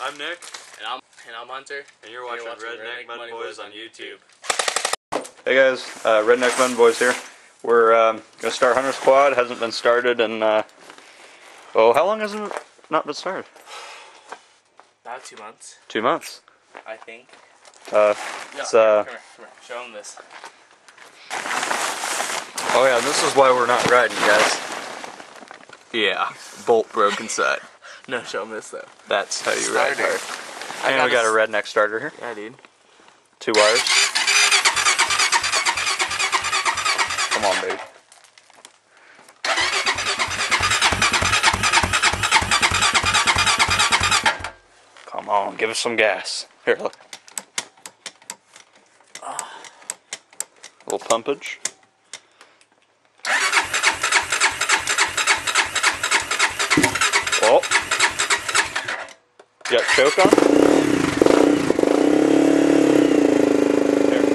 I'm Nick. And I'm Hunter. And you're watching Redneck Mud Boys on YouTube. Hey guys, Redneck Mud Boys here. We're gonna start Hunter's Quad. It hasn't been started in oh, how long has it not been started? About 2 months. 2 months. I think. Come here. Show them this. Oh yeah, this is why we're not riding, guys. Yeah, bolt broke inside. No, show them this though. That's how you ride hard. And we got a redneck starter here. Yeah, dude. 2 wires. Come on, baby. Come on, give us some gas. Here, look. A little pumpage. Oh. You got choke on? There.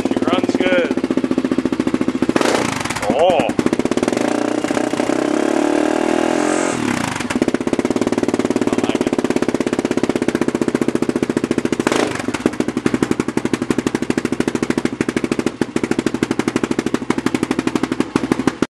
She runs good. Oh.